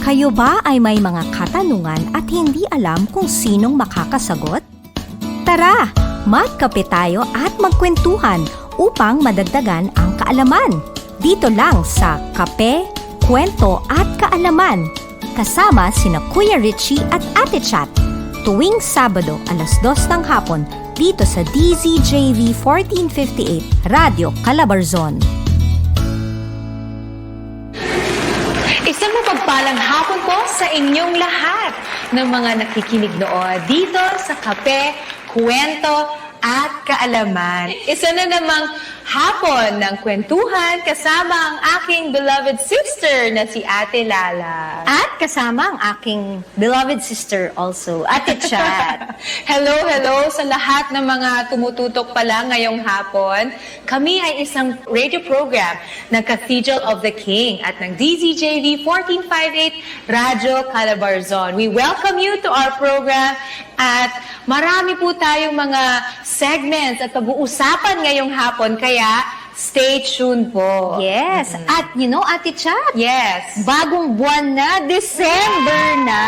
Kayo ba ay may mga katanungan at hindi alam kung sinong makakasagot? Tara, magkape tayo at magkwentuhan upang madagdagan ang kaalaman. Dito lang sa Kape, Kwento at Kaalaman. Kasama sina Kuya Richie at Ate Chat. Tuwing Sabado, 2:00 ng hapon, dito sa DZJV 1458, Radyo Calabarzon. Isang mapagpalang hapon po sa inyong lahat ng mga nakikinig noon dito sa Kape, Kwento at Kaalaman. Isa na namang hapon ng kwentuhan kasama ang aking beloved sister na si Ate Lala. At kasama ang aking beloved sister also, Ate Chat. Hello sa lahat ng mga tumututok pala ngayong hapon. Kami ay isang radio program ng Cathedral of the King at ng DZJV 1458 Radyo Calabarzon. We welcome you to our program at marami po tayong mga segments at pag-uusapan ngayong hapon, kaya stay tuned po. Yes. At you know, Ate Chat, Yes. bagong buwan na, December na.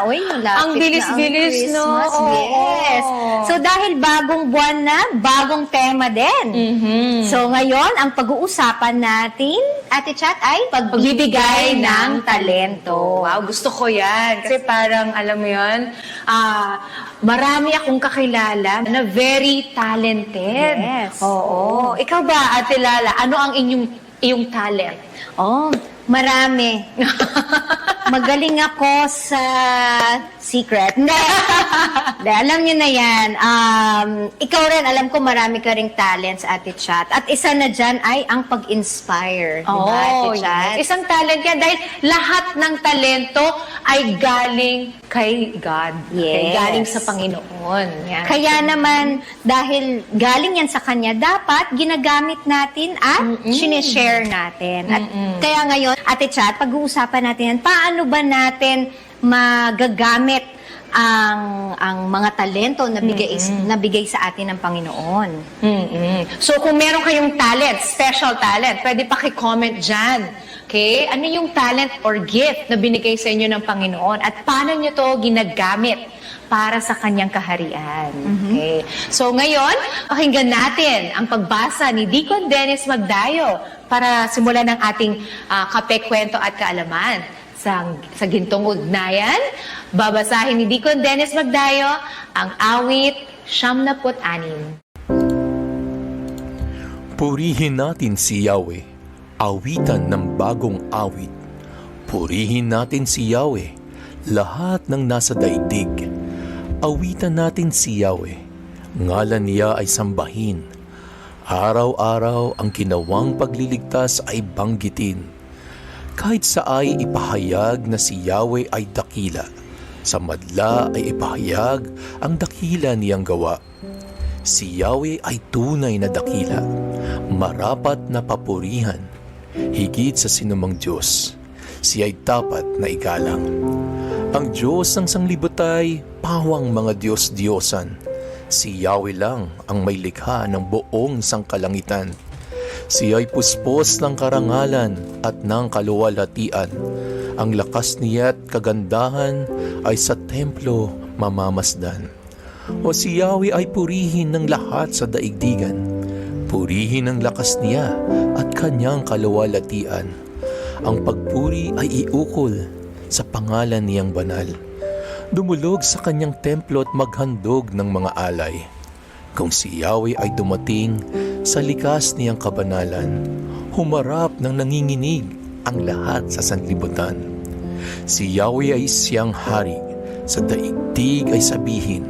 Uy, malapit Ang bilis-bilis, na no? ang Christmas. Yes. Oo. So dahil bagong buwan na, bagong tema din. So ngayon, ang pag-uusapan natin, Ate Chat, ay pagbibigay ng talento. Wow, gusto ko yan. Kasi parang, alam mo yun, marami akong kakilala na very talented. Yes. Oo. Ikaw ba, Ate Lala, ano ang iyong talent? Oh, marami. Magaling ako sa secret. Hindi. Hindi, alam niyo na yan. Ikaw rin, alam ko marami ka ring talents, Ate Chat. At isa na dyan ay ang pag-inspire. Diba, Ate Chat? Yes. Isang talent yan dahil lahat ng talento ay galing kay God. Yes. Galing sa Panginoon. Yan. Kaya naman, dahil galing yan sa Kanya, dapat ginagamit natin at sinishare natin. At kaya ngayon, Ate Chat, pag-uusapan natin yan, paano ba natin magagamit ang mga talento na bigay sa atin ng Panginoon? So kung meron kayong talent, special talent, pwede pa-comment dyan. Okay? Ano yung talent or gift na binigay sa inyo ng Panginoon? At paano nyo to ginagamit para sa kanyang kaharian? Okay? So ngayon, pakinggan natin ang pagbasa ni Deacon Dennis Magdayo para simulan ng ating Kape, Kwento at Kaalaman. Sa gintong ugnayan, babasahin ni Deacon Dennis Magdayo ang awit 76. Purihin natin si Yahweh, awitan ng bagong awit. Purihin natin si Yahweh, lahat ng nasa daigdig. Awitan natin si Yahweh, ngalan niya ay sambahin. Araw-araw ang ginawang pagliligtas ay banggitin. Kahit sa ay ipahayag na si Yahweh ay dakila, sa madla ay ipahayag ang dakila niyang gawa. Si Yahweh ay tunay na dakila, marapat na papurihan, higit sa sinumang Diyos. Siya ay dapat na igalang. Ang Diyos ng sanglibotay, pawang mga Diyos-Diyosan. Si Yahweh lang ang may likha ng buong sangkalangitan. Siya ay puspos ng karangalan at ng kaluwalhatian. Ang lakas niya at kagandahan ay sa templo mamamasdan. O si Yahweh ay purihin ng lahat sa daigdigan. Purihin ang lakas niya at kanyang kaluwalhatian. Ang pagpuri ay iukol sa pangalan niyang banal. Dumulog sa kanyang templo at maghandog ng mga alay. Kung si Yahweh ay dumating sa likas niyang kabanalan, humarap ng nanginginig ang lahat sa sanlibutan. Si Yahweh ay siyang hari, sa daigdig ay sabihin,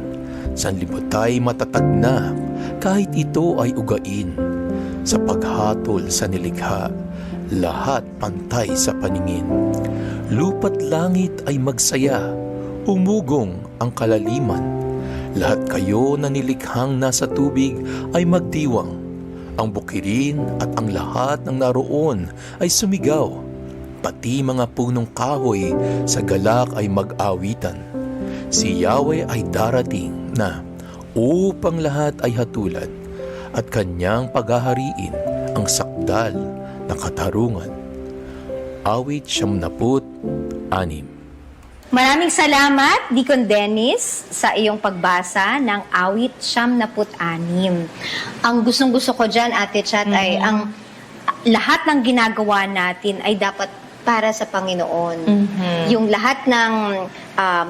sanlibutay matatag na kahit ito ay ugain. Sa paghatol sa nilikha, lahat pantay sa paningin. Lupa't langit ay magsaya, umugong ang kalaliman. Lahat kayo na nilikhang nasa tubig ay magdiwang. Ang bukirin at ang lahat ng naroon ay sumigaw. Pati mga punong kahoy sa galak ay mag-awitan. Si Yahweh ay darating na upang lahat ay hatulan at kanyang paghahariin ang sakdal na katarungan. Awit 76. Maraming salamat, Deacon Dennis, sa iyong pagbasa ng awit 76. Ang gustong-gusto ko dyan, Ate Chat, ay ang lahat ng ginagawa natin ay dapat para sa Panginoon. Yung lahat ng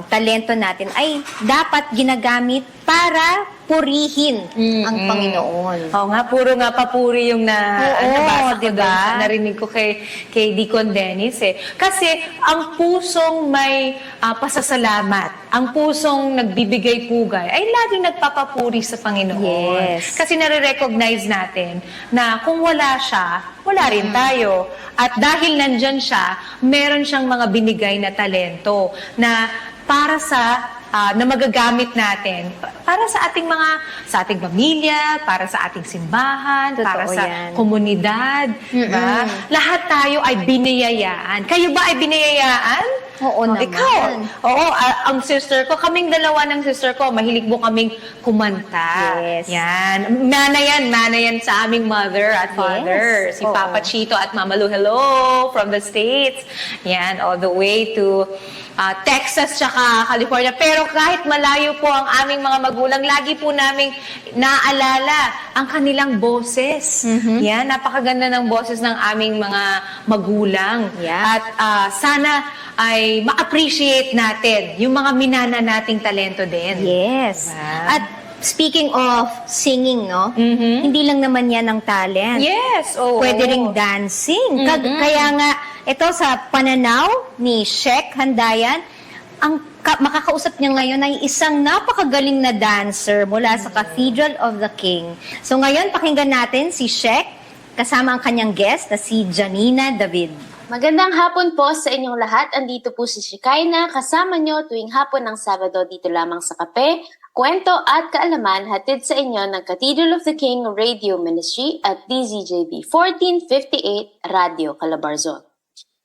talento natin ay dapat ginagamit para purihin ang Panginoon. Oo nga, puro nga papuri yung nabasa ko diba? doon, narinig ko kay Deacon Dennis eh. Kasi ang pusong may pasasalamat, ang pusong nagbibigay pugay, ay laging nagpapapuri sa Panginoon. Yes. Kasi nare-recognize natin na kung wala siya, wala rin tayo. At dahil nandyan siya, meron siyang mga binigay na talento na para na magagamit natin para sa ating pamilya, para sa ating simbahan, Totoo para sa yan. komunidad, diba? Lahat tayo ay biniyayaan. Kayo ba ay biniyayaan? Oo naman. Ikaw? Oo, ang sister ko, kaming dalawa ng sister ko, mahilig mo kaming kumanta. Yes. Yan. Mana yan sa aming mother at father. Yes. Si Oo. Papa Chito at Mama Lu, hello, from the States. Yan, all the way to Texas tsaka California. Pero kahit malayo po ang aming mga magulang, lagi po naming naaalala ang kanilang boses. Yan, napakaganda ng boses ng aming mga magulang. Yeah. At sana ay ma-appreciate natin yung mga minana nating talento din. Yes. Diba? At speaking of singing, no? Hindi lang naman yan ang talent. Yes, oo. Pwede ring dancing. Kaya nga, ito sa pananaw ni Sheik Handayan, ang makakausap niya ngayon ay isang napakagaling na dancer mula sa Cathedral of the King. So ngayon, pakinggan natin si Sheik kasama ang kanyang guest na si Janina David. Magandang hapon po sa inyong lahat. Andito po si Shekinah kasama nyo tuwing hapon ng Sabado dito lamang sa Kape, Kwento at Kaalaman hatid sa inyo ng Cathedral of the King Radio Ministry at DZJB 1458 Radio Calabarzon.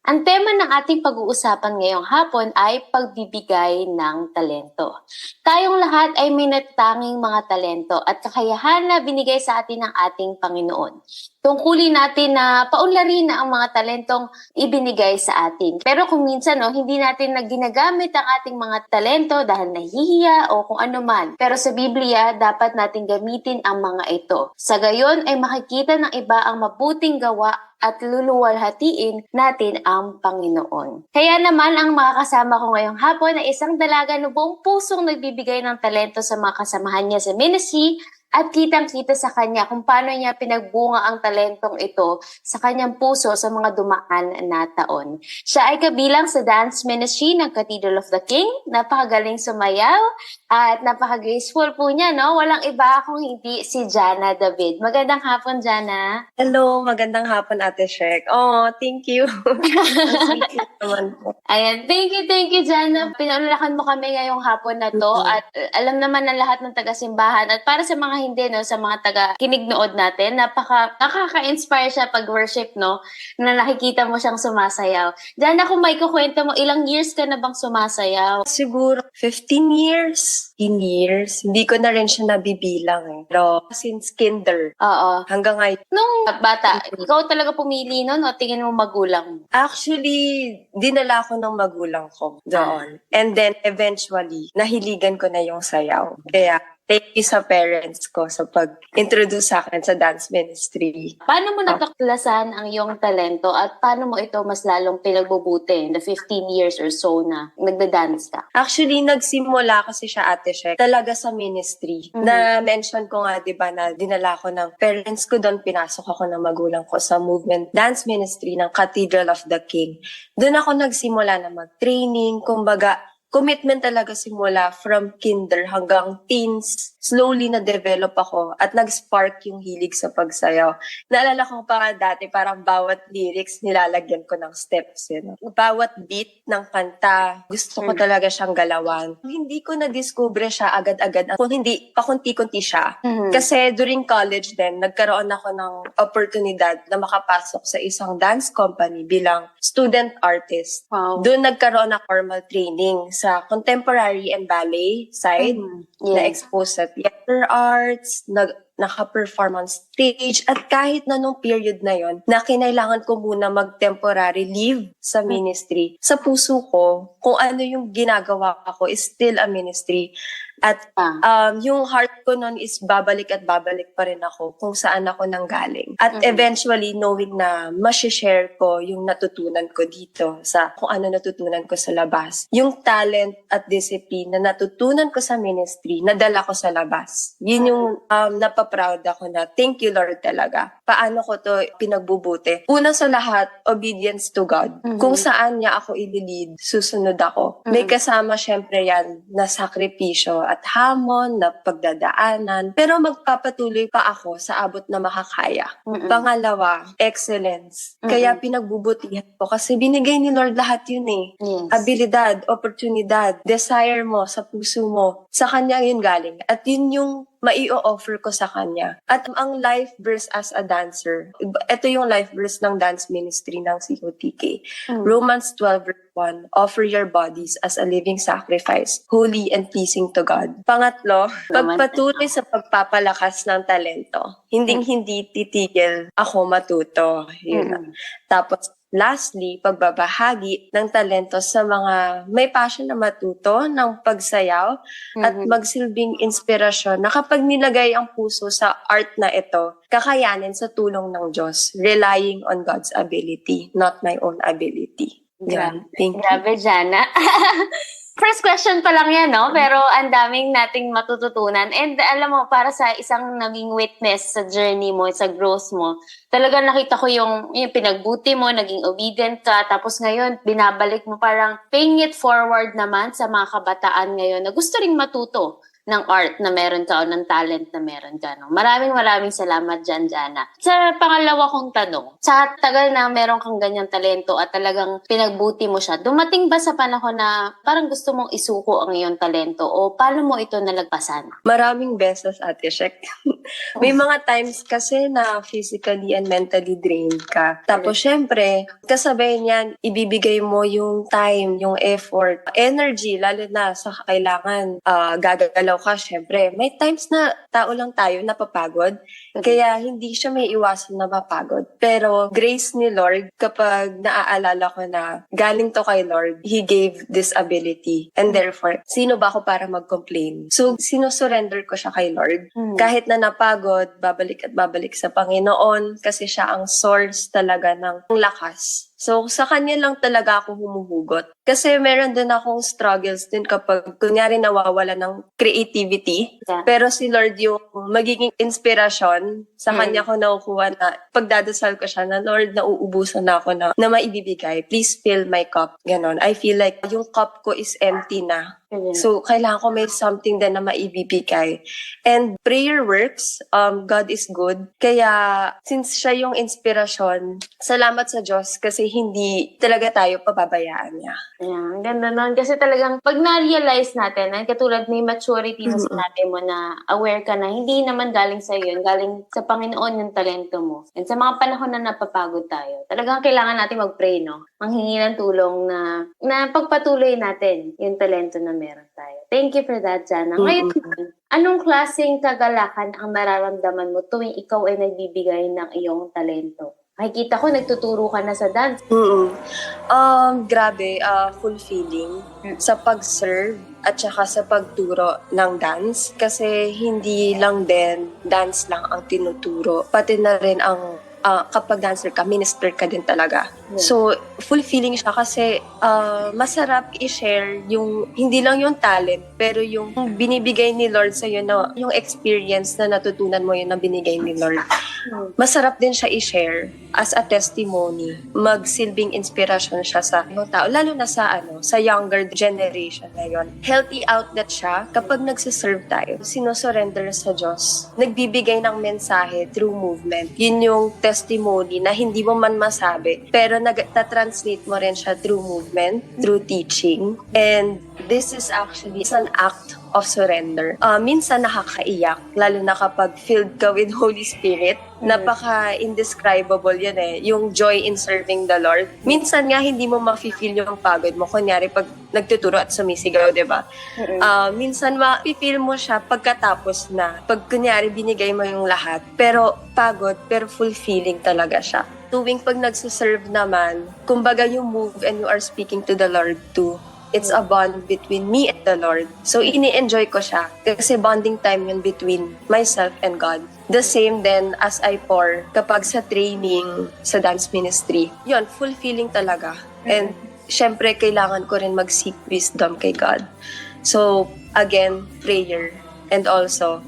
Ang tema ng ating pag-uusapan ngayong hapon ay pagbibigay ng talento. Tayong lahat ay may natatanging mga talento at kakayahan na binigay sa atin ng ating Panginoon. Tungkulin natin na paunlarin na ang mga talentong ibinigay sa atin. Pero kung minsan hindi natin na ginagamit ang ating mga talento dahil nahihiya o kung ano man. Pero sa Biblia, dapat natin gamitin ang mga ito. Sa gayon ay makikita ng iba ang mabuting gawa at luluwalhatiin natin ang Panginoon. Kaya naman ang mga kasama ko ngayong hapon ay isang dalaga na buong pusong nagbibigay ng talento sa mga kasamahan niya sa ministry at kitang-kita sa kanya kung paano niya pinagbunga ang talentong ito sa kanyang puso sa mga dumaan na taon. Siya ay kabilang sa dance ministry ng Cathedral of the King. Napakagaling sumayaw at napaka-graceful po niya, no? Walang iba kung hindi si Jana David. Magandang hapon, Jana. Hello, magandang hapon, Ate Sheik. Oh, thank you. Thank you naman po. Ayan, thank you, Jana. Pinulalakan mo kami ngayong hapon na to at alam naman ng lahat ng taga-simbahan at para sa mga hindi, no, sa mga taga-kinignood natin, nakaka-inspire siya pag-worship, no, na nakikita mo siyang sumasayaw. Jana, kung may kukwento mo, ilang years ka na bang sumasayaw? Siguro 15 years. 15 years. Hindi ko na rin siya nabibilang eh. Pero since kinder Oo. hanggang ngayon. Nung bata, ikaw talaga pumili nun o tingin mo magulang mo? Actually, dinala ko ng magulang ko doon. And then eventually, nahiligan ko na yung sayaw. Kaya thank you sa parents ko sa pag-introduce sa akin sa dance ministry. Paano mo natuklasan ang iyong talento at paano mo ito mas lalong pinagbubuti the 15 years or so na nagda-dance ka? Actually, nagsimula kasi siya, Ate Sheik, talaga sa ministry. Na-mention ko nga, di ba, na dinala ko ng parents ko doon, pinasok ako ng magulang ko sa movement dance ministry ng Cathedral of the King. Doon ako nagsimula na mag-training, kumbaga, commitment talaga simula from kinder hanggang teens. Slowly na-develop ako at nag-spark yung hilig sa pagsayaw. Naalala ko pa dati, parang bawat lyrics nilalagyan ko ng steps. Bawat beat ng kanta, gusto ko talaga siyang galawan. Hindi ko na-discover siya agad-agad kung hindi, pakunti-kunti siya. Kasi during college din, nagkaroon ako ng oportunidad na makapasok sa isang dance company bilang student artist. Wow. Doon nagkaroon ng formal training sa contemporary and ballet side, na-expose sa theater arts, naka-perform on stage, at kahit na nung period na yon na kinailangan ko muna mag-temporary leave sa ministry, sa puso ko, kung ano yung ginagawa ko is still a ministry. At yung heart ko nun is babalik at babalik pa rin ako kung saan ako nanggaling. At eventually, knowing na masishare ko yung natutunan ko dito sa kung ano natutunan ko sa labas. Yung talent at discipline na natutunan ko sa ministry, nadala ko sa labas. Yun yung napaproud ako na thank you Lord talaga. Paano ko to pinagbubuti? Una sa lahat, obedience to God. Kung saan niya ako i-lead, susunod ako. May kasama syempre yan na sakripisyo at hamon, na pagdadaanan. Pero magpapatuloy pa ako sa abot na makakaya. Pangalawa, excellence. Kaya pinagbubutihan ko kasi binigay ni Lord lahat yun eh. Yes. Abilidad, oportunidad, desire mo sa puso mo. Sa Kanya yun galing. At yun yung mai-offer ko sa Kanya. At ang life verse as a dancer, ito yung life verse ng dance ministry ng COTK. Romans 12 verse 1, offer your bodies as a living sacrifice, holy and pleasing to God. Pangatlo, pagpatuloy sa pagpapalakas ng talento. Hindi titigil ako matuto. Yun. Tapos, lastly, pagbabahagi ng talento sa mga may passion na matuto ng pagsayaw at magsilbing inspirasyon na kapag nilagay ang puso sa art na ito, kakayanin sa tulong ng Diyos, relying on God's ability, not my own ability. Yan. Thank you. Grabe, Jana. First question pa lang yan, no? Pero ang daming nating matututunan. And alam mo, para sa isang naging witness sa journey mo, sa growth mo, talaga nakita ko yung pinagbuti mo, naging obedient ka, tapos ngayon, binabalik mo parang paying it forward naman sa mga kabataan ngayon na gusto ring matuto ng art na meron ka o ng talent na meron ka. No? Maraming salamat dyan, Jana. Sa pangalawa kong tanong, sa tagal na meron kang ganyang talento at talagang pinagbuti mo siya, dumating ba sa panahon na parang gusto mong isuko ang iyong talento o paano mo ito nalagpasan? Maraming beses, Ate Shek. May mga times kasi na physically and mentally drained ka. Tapos, syempre, kasabay niyan, ibibigay mo yung time, yung effort, energy, lalo na sa kailangan gagalaw ka, syempre. May times na tao lang tayo napapagod, kaya hindi siya may iwasan na mapagod. Pero grace ni Lord, kapag naaalala ko na galing to kay Lord, He gave this ability. And therefore, sino ba ako para mag-complain? So, sinusurrender ko siya kay Lord. Kahit na napagod, babalik at babalik sa Panginoon kasi siya ang source talaga ng lakas. So, sa Kanya lang talaga ako humuhugot. Kasi meron din akong struggles din kapag kunyari nawawala ng creativity. Yeah. Pero si Lord yung magiging inspirasyon, sa Kanya ko nakukuha na pagdadasal ko siya na Lord, nauubusan na ako na maibibigay. Please fill my cup. Ganon. I feel like yung cup ko is empty na. So, kailangan ko may something din na maibibigay. And prayer works. God is good. Kaya, since siya yung inspirasyon, salamat sa Diyos kasi hindi talaga tayo pababayaan niya. Ayan, ganda nun. Kasi talagang pag na-realize natin, katulad may maturity na sinabi mo na aware ka na hindi naman galing sa yun, galing sa Panginoon yung talento mo. And sa mga panahon na napapagod tayo, talagang kailangan natin mag-pray, no? Manghingi ng tulong na pagpatuloy natin yung talento na meron tayo. Thank you for that, Jana. Ngayon, anong klaseng kagalakan ang nararamdaman mo tuwing ikaw ay nagbibigay ng iyong talento? Makikita ko, nagtuturo ka na sa dance. Grabe, fulfilling sa pag-serve at saka sa pagturo ng dance. Kasi hindi lang din dance lang ang tinuturo. Pati na rin ang kapag dancer ka, minister ka din talaga. Yeah. So, fulfilling siya kasi masarap i-share yung, hindi lang yung talent, pero yung binibigay ni Lord sa'yo na yung experience na natutunan mo yun na binigay ni Lord. Masarap din siya i-share as a testimony. Magsilbing inspirasyon siya sa ibang tao, lalo na sa sa younger generation na yun. Healthy outlet siya kapag nagsiserve tayo. Sinusurrender sa Diyos. Nagbibigay ng mensahe through movement. Yun yung testimony na hindi mo man masabi, pero nagta-translate mo rin siya through movement, through teaching. And this is actually an act of surrender. Minsan nakakaiyak, lalo na kapag filled ka with Holy Spirit. Napaka-indescribable yun eh. Yung joy in serving the Lord. Minsan nga hindi mo mafe-feel yung pagod mo. Kunyari pag nagtuturo at sumisigaw, di ba? Minsan mafe-feel mo siya pagkatapos na. Pag kunyari binigay mo yung lahat. Pero pagod, pero fulfilling talaga siya. Tuwing pag nagsiserve naman, kumbaga you move and you are speaking to the Lord too. It's a bond between me and the Lord. So, ini-enjoy ko siya. Kasi bonding time yun between myself and God. The same then as I pour kapag sa training sa dance ministry. Yun, fulfilling talaga. And, syempre, kailangan ko rin mag-seek wisdom kay God. So, again, prayer. And also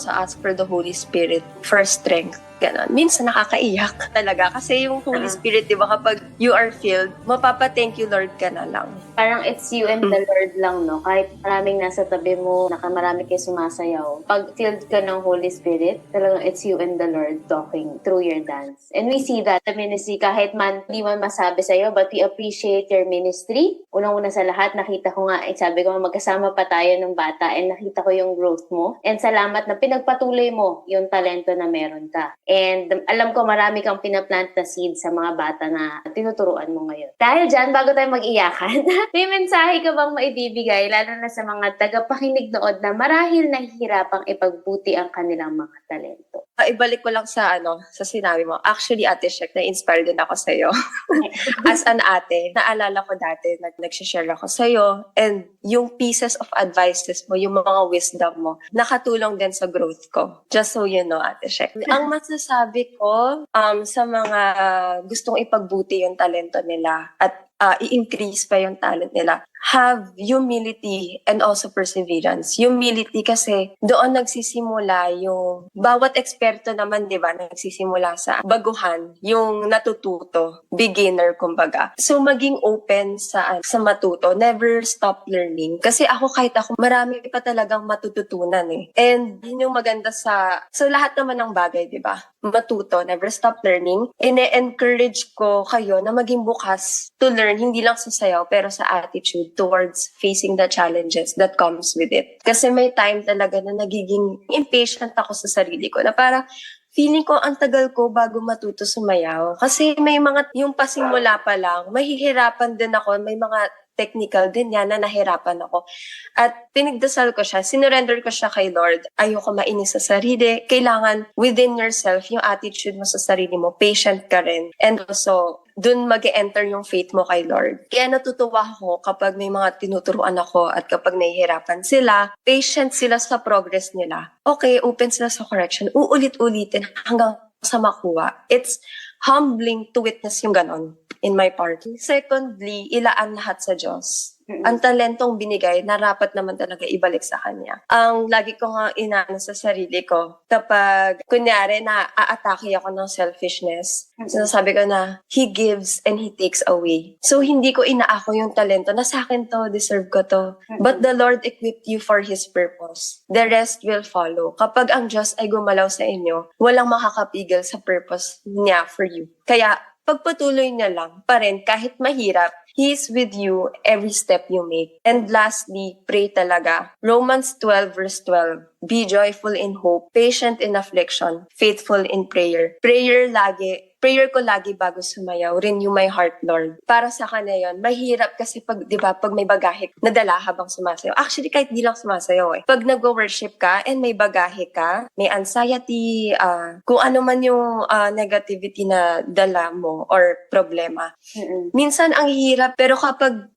ask for the Holy Spirit for strength. Ganon. Minsan nakakaiyak talaga. Kasi yung Holy Spirit, di ba, kapag you are filled, mapapa-thank you Lord ka na lang. Parang it's you and the Lord lang, no? Kahit maraming nasa tabi mo, marami kayo sumasayaw. Pag filled ka ng Holy Spirit, talagang it's you and the Lord talking through your dance. And we see that the ministry, kahit man hindi man masabi sa'yo, but we appreciate your ministry. Unang-una sa lahat, nakita ko nga, sabi ko, magkasama pa tayo ng bata and nakita ko yung growth mo. And salamat na pinagpatuloy mo yung talento na meron ka. And alam ko marami kang pinaplant na seed sa mga bata na tinuturuan mo ngayon. Dahil dyan, bago tayo mag-iyakan, may mensahe ka bang maibibigay, lalo na sa mga tagapakinig nood na marahil nahihirapang ipagbuti ang kanilang mga talento? Ibalik ko lang sa sinabi mo. Actually, Ate Shek, na-inspire din ako sa'yo. As an ate, naalala ko dati, nag-share ako sa'yo, and yung pieces of advices mo, yung mga wisdom mo, nakatulong din sa growth ko. Just so you know, Ate Shek. Ang masasabi ko, sa mga gustong ipagbuti yung talento nila at i-increase pa yung talent nila, have humility and also perseverance. Humility kasi doon nagsisimula yung bawat eksperto naman, di ba, nagsisimula sa baguhan, yung natututo, beginner kumbaga. So maging open sa matuto, never stop learning. Kasi kahit ako, marami pa talagang matututunan eh. And yun yung maganda sa lahat naman ng bagay, di ba? Matuto, never stop learning. Ine-encourage ko kayo na maging bukas to learn, hindi lang sa sayaw, pero sa attitude towards facing the challenges that comes with it. Kasi may time talaga na nagiging impatient ako sa sarili ko na para feeling ko ang tagal ko bago matuto sumayaw. Kasi may mga, yung pasimula pa lang, mahihirapan din ako, may mga technical din yan na nahirapan ako. At pinagdasal ko siya, sinurrender ko siya kay Lord. Ayoko mainis sa sarili. Kailangan within yourself, yung attitude mo sa sarili mo, patient ka rin. And also, dun mag-enter yung faith mo kay Lord. Kaya natutuwa ako kapag may mga tinuturuan ako at kapag nahihirapan sila, patient sila sa progress nila. Okay, open sila sa correction. Uulit-ulitin hanggang sa makuha. It's humbling to witness yung ganon in my part. Secondly, ilaan lahat sa Diyos. Ang talentong binigay, narapat naman talaga ibalik sa Kanya. Ang lagi ko nga inaano sa sarili ko, kapag kunyari na aatake ako ng selfishness, sinasabi ko na, He gives and He takes away. So, hindi ko inaako yung talento na sa akin to, deserve ko to. But the Lord equipped you for His purpose. The rest will follow. Kapag ang Diyos ay gumalaw sa inyo, walang makakapigil sa purpose niya for you. Kaya, pagpatuloy niya lang pa rin kahit mahirap, He is with you every step you make. And lastly, pray talaga. Romans 12 verse 12. Be joyful in hope, patient in affliction, faithful in prayer. Prayer ko lagi bago sumayaw, renew my heart, Lord. Para sa kanya yon, mahirap kasi pag may bagahe, nadala habang sumasayaw. Actually, kahit di lang sumasayaw eh. Pag nag-worship ka and may bagahe ka, may anxiety, kung ano man yung negativity na dala mo or problema. Minsan ang hirap, pero kapag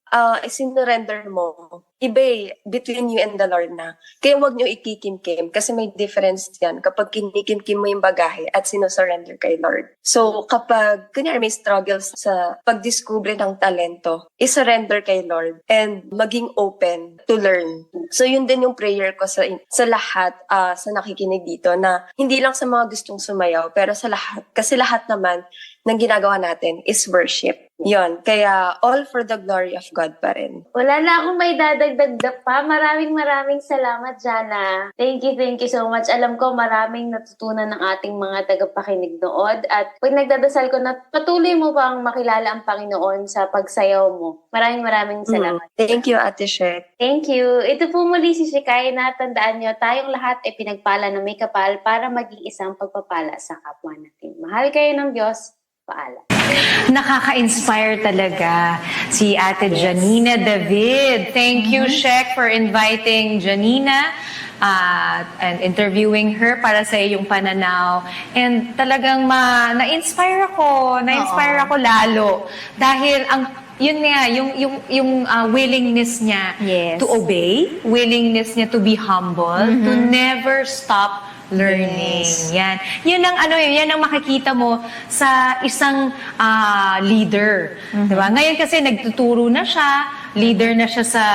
sinurrender mo, iba between you and the Lord na. Kaya huwag nyo ikikimkim kasi may difference yan kapag kinikimkim mo yung bagahe at sinusurrender kay Lord. So, kapag kunyari may struggles sa pagdiscover ng talento, isurrender kay Lord and maging open to learn. So, yun din yung prayer ko sa lahat sa nakikinig dito na hindi lang sa mga gustong sumayaw, pero sa lahat. Kasi lahat naman ng ginagawa natin is worship. Yon, kaya all for the glory of God pa rin. Wala na akong may dadagdag pa. Maraming salamat, Jana. Thank you so much. Alam ko maraming natutunan ng ating mga tagapakinig nood. At pag nagdadasal ko na patuloy mo pang makilala ang Panginoon sa pagsayaw mo. Maraming salamat. Thank you, Ate Shek. Thank you. Ito po muli si Shikay na tandaan nyo, tayong lahat ay pinagpala na may kapal para maging isang pagpapala sa kapwa natin. Mahal kayo ng Diyos. Paalam. Nakaka-inspire talaga si Ate Janina David. Thank you, Shek, for inviting Janina and interviewing her para sa iyong pananaw. And talagang na-inspire ako lalo. Dahil yun nga, yung willingness niya Yes. to obey, willingness niya to be humble, to never stop learning. Yes. Yan. Yan ang makikita mo sa isang leader. Diba? Ngayon kasi nagtuturo na siya, leader na siya sa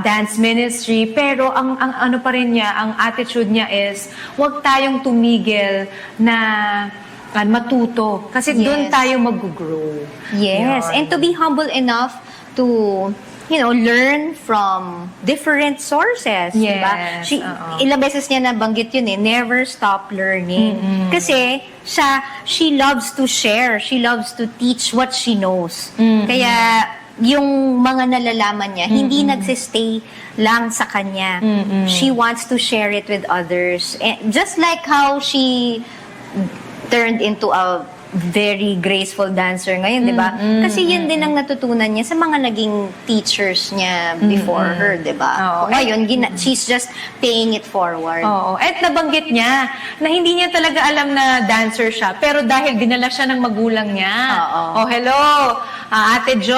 dance ministry, pero ang ano pa rin niya, ang attitude niya is, huwag tayong tumigil na matuto. Kasi doon Yes. tayo mag-grow. Yes, Yun. and to be humble enough to learn from different sources, diba? Yes, oo. Ilang beses niya nabanggit yun never stop learning. Kasi she loves to share, she loves to teach what she knows. Kaya yung mga nalalaman niya, hindi nagsistay lang sa kanya. She wants to share it with others. And just like how she turned into a very graceful dancer ngayon, di ba? Kasi yun din ang natutunan niya sa mga naging teachers niya before her, di ba? Oo. Ngayon, she's just paying it forward. Oo. At nabanggit niya na hindi niya talaga alam na dancer siya, pero dahil dinala siya ng magulang niya. Oo. Oh, hello, Ate Jo,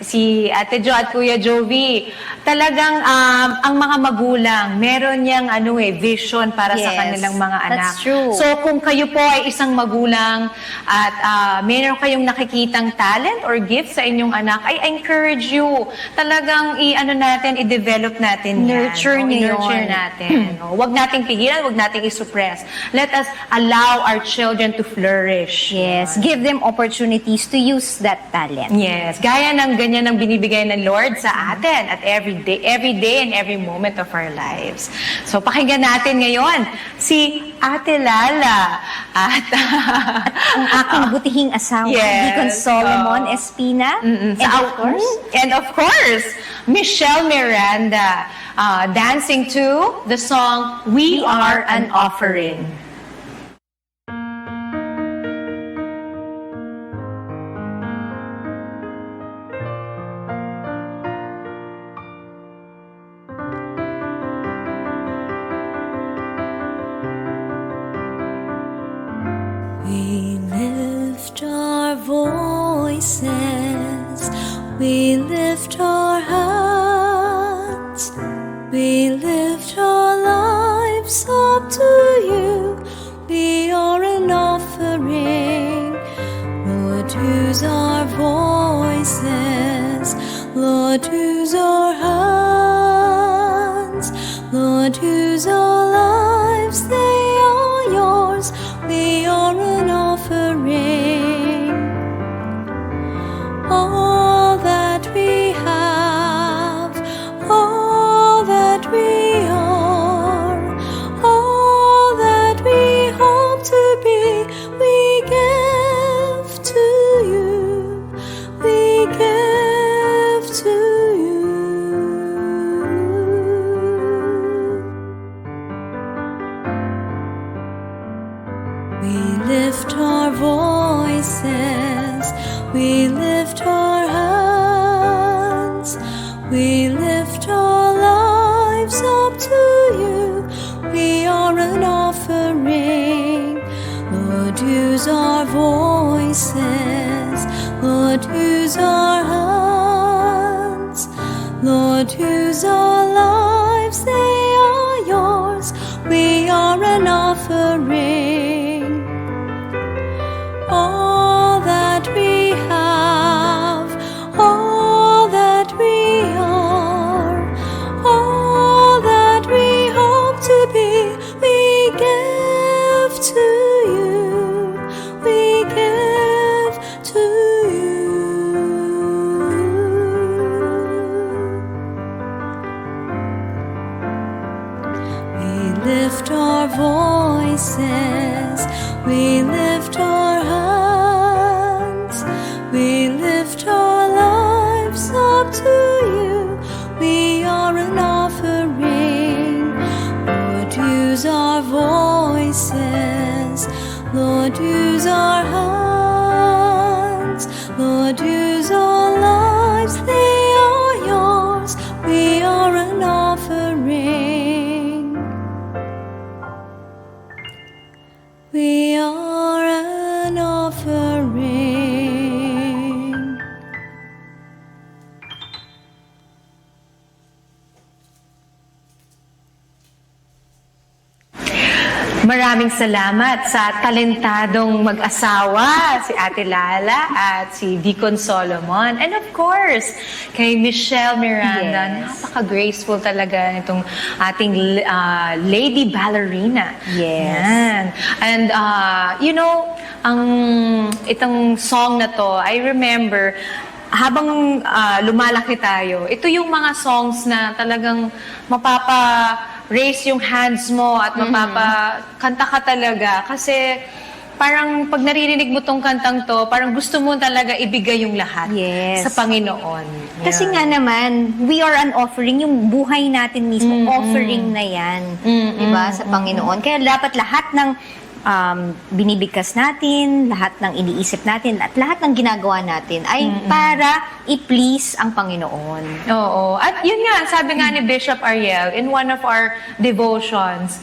si Ate Jo at Kuya Jovi. Talagang ang mga magulang, meron niyang vision para sa Yes, kanilang mga anak. that's true. So kung kayo po ay isang magulang at meron kayong nakikitang talent or gift sa inyong anak, I encourage you. Talagang i-develop natin yan. Nurture niyo I-nurture yun. natin. Huwag nating pigilan, huwag nating i-suppress. Let us allow our children to flourish. Yes, give them opportunities to use that talent. Yes, gaya ng ganyan ang binibigay ng Lord sa atin at every day and every moment of our lives. So pakinggan natin ngayon si Ate Lala at Ang aking butihing asawa, Yes, Deacon Solomon Espina. And of course, and of course, Michelle Miranda dancing to the song We Are an Offering. We lift our voices, we lift our hands, we lift our lives up to you. We are an offering. Lord, use our voices, Lord, use our hands, Lord, use our lives, they are yours. We are an offering. All that we have, all that we are, all that we hope to be, we give to you, we give to you. We lift our voices, we lift our hands, we lift our lives up to you. We are an offering. Lord, use our voices, Lord, use our hands, Lord, use our lives, they are yours. We are an offering. All that we have, all that we are, all that we hope to be, we give to you, we We lift our hands, we lift our lives up to you. We are an offering. Lord, use our voices. Lord, use our hands. Lord, use our lives. They are yours. We are an offering. We are an offering. Maraming salamat sa talentadong mag-asawa, si Ate Lala at si Deacon Solomon. And of course, kay Michelle Miranda. Yes. Napaka-graceful talaga itong ating lady ballerina. Yes. Yan. And itong song na to, I remember, habang lumalaki tayo, ito yung mga songs na talagang mapapa-raise yung hands mo at mapapa-kanta ka talaga. Kasi parang pag naririnig mo tong kantang to, parang gusto mo talaga ibigay yung lahat Yes. sa Panginoon. Kasi Yan. nga naman, we are an offering, yung buhay natin mismo, offering na yan, diba, sa Panginoon. Kaya dapat lahat ng binibigkas natin, lahat ng iniisip natin, at lahat ng ginagawa natin ay para i-please ang Panginoon. Oo. At yun nga, sabi nga ni Bishop Ariel, in one of our devotions,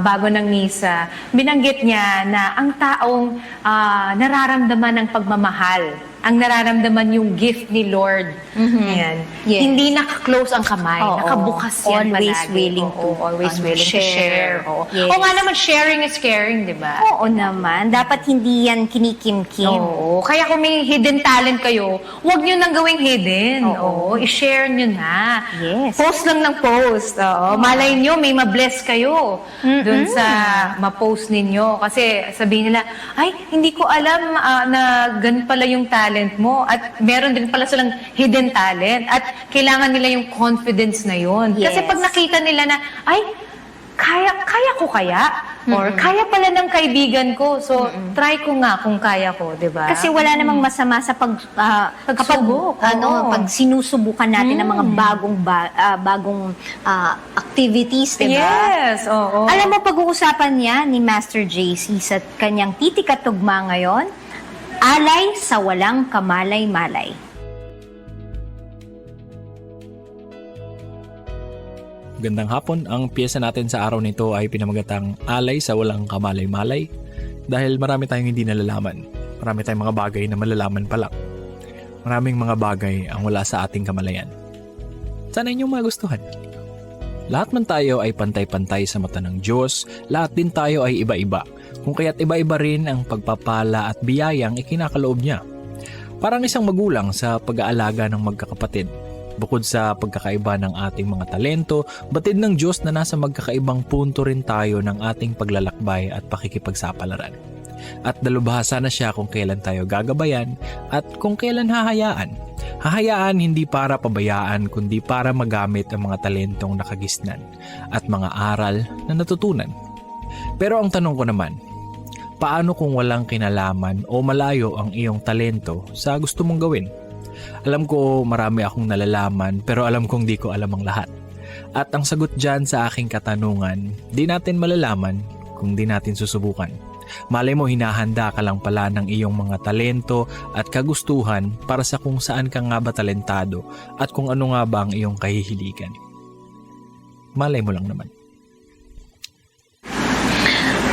bago ng misa, binanggit niya na ang taong nararamdaman ng pagmamahal, ang nararamdaman yung gift ni Lord. Ayan. Yes. Hindi naka-close ang kamay. Oo. Nakabukas yan Always palagi. willing Oo, to, always willing to share. Oo. Yes. O nga naman, sharing is caring, di ba? Oo naman, dapat hindi yan kinikimkim. Oo. Kaya kung may hidden talent kayo, huwag nyo nang gawing hidden. Oo. Oo. I-share nyo na. Yes. Post lang ng post. Oo. Malay nyo, may ma-bless kayo dun sa ma-post ninyo. Kasi sabihin nila, ay, hindi ko alam na ganun pala yung talent mo. At meron din pala silang hidden talent. At kailangan nila yung confidence na yun. Yes. Kasi pag nakita nila na, ay, kaya ko kaya? Or kaya pala ng kaibigan ko. So, try ko nga kung kaya ko, di ba? Kasi wala namang masama sa Pagsubok, oo. pag sinusubukan natin ng mga bagong activities, di ba? Yes, oo. Alam mo, pag-uusapan niya ni Master JC sa kanyang titik at tugma ngayon, alay sa walang kamalay-malay. Gandang hapon, ang piyesa natin sa araw nito ay pinamagatang Alay sa Walang Kamalay-Malay dahil marami tayong hindi nalalaman. Marami tayong mga bagay na malalaman pa lang. Maraming mga bagay ang wala sa ating kamalayan. Sana inyong magustuhan. Lahat man tayo ay pantay-pantay sa mata ng Diyos, lahat din tayo ay iba-iba. Kung kaya't iba-iba rin ang pagpapala at biyayang ikinakaloob niya. Parang isang magulang sa pag-aalaga ng magkakapatid. Bukod sa pagkakaiba ng ating mga talento, batid ng Diyos na nasa magkakaibang punto rin tayo ng ating paglalakbay at pakikipagsapalaran. At dalubhasa na siya kung kailan tayo gagabayan at kung kailan hahayaan. Hahayaan hindi para pabayaan kundi para magamit ang mga talentong nakagisnan at mga aral na natutunan. Pero ang tanong ko naman, paano kung walang kinalaman o malayo ang iyong talento sa gusto mong gawin? Alam ko marami akong nalalaman pero alam kong di ko alam ang lahat. At ang sagot dyan sa aking katanungan, di natin malalaman kung di natin susubukan. Malay mo hinahanda ka lang pala ng iyong mga talento at kagustuhan para sa kung saan ka nga ba talentado at kung ano nga ba ang iyong kahihiligan. Malay mo lang naman.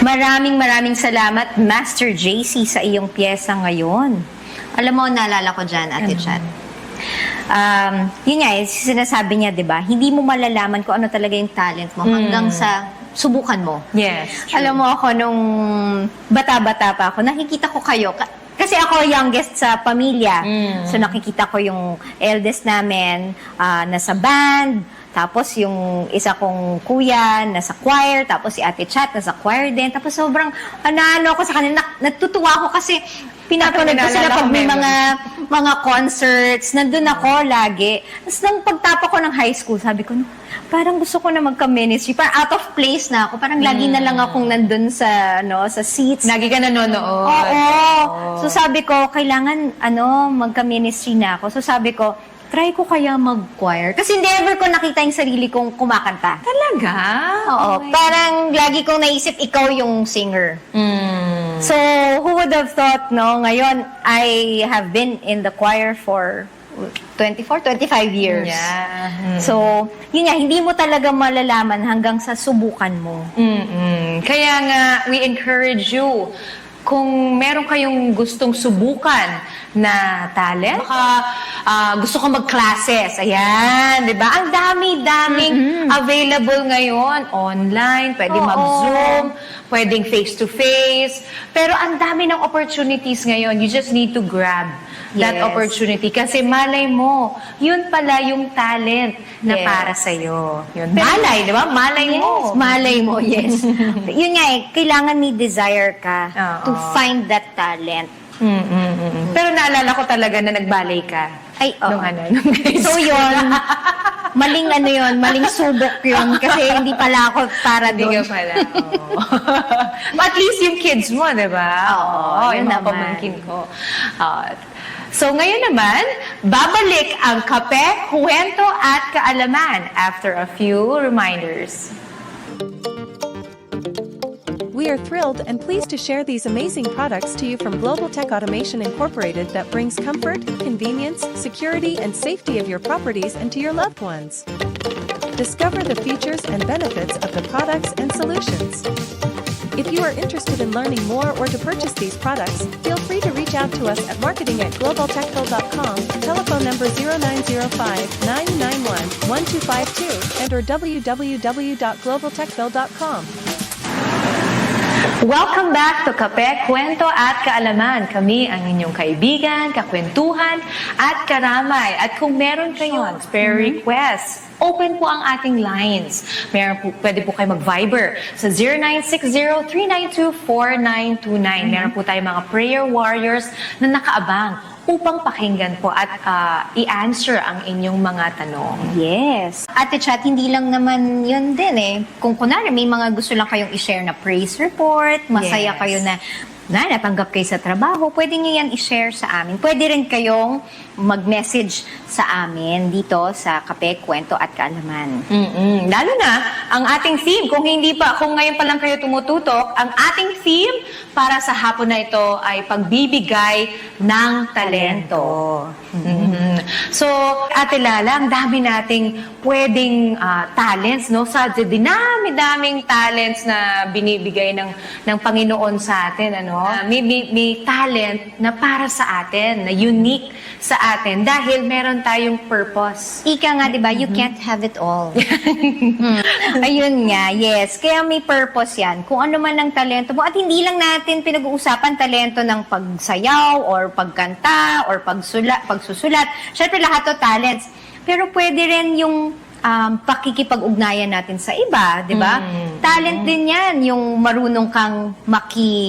Maraming salamat, Master JC, sa iyong piyesa ngayon. Alam mo, naalala ko dyan, Ate Chat. Yun nga, sinasabi niya, di ba? Hindi mo malalaman kung ano talaga yung talent mo hanggang sa subukan mo. Yes, true. Alam mo ako, nung bata-bata pa ako, nakikita ko kayo. Kasi ako youngest sa pamilya. So nakikita ko yung eldest namin nasa band. Tapos yung isa kong kuya nasa choir, tapos si Ate Chat nasa choir din. Tapos sobrang ano ako sa kanila, natutuwa ako kasi pinapanood ko sila pag may mga concerts, nandun ako lagi. Tapos nung pagtapos ko ng high school, sabi ko, parang gusto ko na magka-ministry. Parang out of place na ako. Parang lagi na lang akong nandun sa seats. Lagi ka nanonood. Oo. So sabi ko, kailangan magka-ministry na ako. So sabi ko, try ko kaya mag-choir. Kasi never ko nakita yung sarili kong kumakanta. Talaga? Oo. Parang lagi kong naisip, ikaw yung singer. So, who would have thought, no? Ngayon, I have been in the choir for 25 years. Yeah. So, yun nga, hindi mo talaga malalaman hanggang sa subukan mo. Kaya nga, we encourage you, kung meron kayong gustong subukan na talent, baka gusto ko mag-classes, ayan, di ba? Ang dami-daming available ngayon, online, pwede mag-Zoom, pwedeng face-to-face, pero ang dami ng opportunities ngayon, you just need to grab that Yes. opportunity. Kasi malay mo, yun pala yung talent na Yes. para sa'yo. Yun. Malay, di ba? Malay Yes, mo. malay mo, yes. Yun nga kailangan may desire ka Oo. to find that talent. Pero naalala ko talaga na nagbalay ka. Ay, oo. Nung grade So school. yun, maling subok yun kasi hindi pala ako para Hindi ka doon. pala. Oo. At least yung kids mo, di ba? Oo, yung yun mga naman. pamangkin ko. So ngayon naman, babalik ang kape, kwento at kaalaman after a few reminders. We are thrilled and pleased to share these amazing products to you from Global Tech Automation Incorporated that brings comfort, convenience, security, and safety of your properties and to your loved ones. Discover the features and benefits of the products and solutions. If you are interested in learning more or to purchase these products, feel free to reach out to us at marketing@globaltechville.com, telephone number 0905-991-1252, and or www.globaltechville.com. Welcome back to Kape, Kwento at Kaalaman. Kami ang inyong kaibigan, kakwentuhan at karamay. At kung meron kayong spare requests, open po ang ating lines. Pwede po kayo mag-Viber sa 0960-392-4929. Meron po tayong mga prayer warriors na nakaabang upang pakinggan po at i-answer ang inyong mga tanong. Yes. Ate Chat, hindi lang naman yun din eh. Kung kunwari may mga gusto lang kayong i-share na praise report, masaya Yes. kayo na natanggap kayo sa trabaho, pwede nyo yan i-share sa amin. Pwede rin kayong mag-message sa amin dito sa Kape, Kwento at Kaalaman. Lalo na, ang ating theme, kung ngayon pa lang kayo tumututok, ang ating theme para sa hapon na ito ay pagbibigay ng talento. So, Ate Lala, ang dami nating pwedeng talents, no? Sa dinami-daming talents na binibigay ng Panginoon sa atin, ano? May talent na para sa atin, na unique sa atin dahil meron tayong purpose. Ika nga, di ba, you can't have it all. Ayun nga, yes. Kaya may purpose yan. Kung ano man ang talento mo. At hindi lang natin pinag-uusapan talento ng pagsayaw or pagkanta or pagsusulat. Syempre lahat to talents. Pero pwede rin yung pakikipag-ugnayan natin sa iba, di ba? Talent din yan, yung marunong kang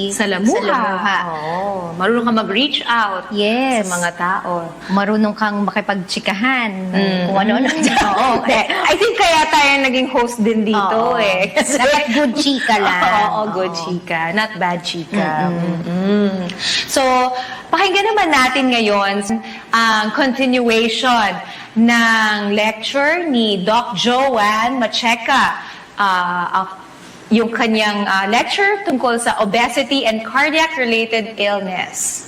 Salamuha. Oo. Marunong ka mag-reach out Yes. sa mga tao. Marunong kang makipagtsikahan. Kung ano-ano. Oo. I think kaya tayo naging host din dito Oo. eh. Kasi, Dapat good chika lang. Oo, good chika. Not bad chika. So, pakinggan naman natin ngayon ang continuation ng lecture ni Doc Joanne Macheca. Yung kanyang lecture tungkol sa obesity and cardiac-related illness.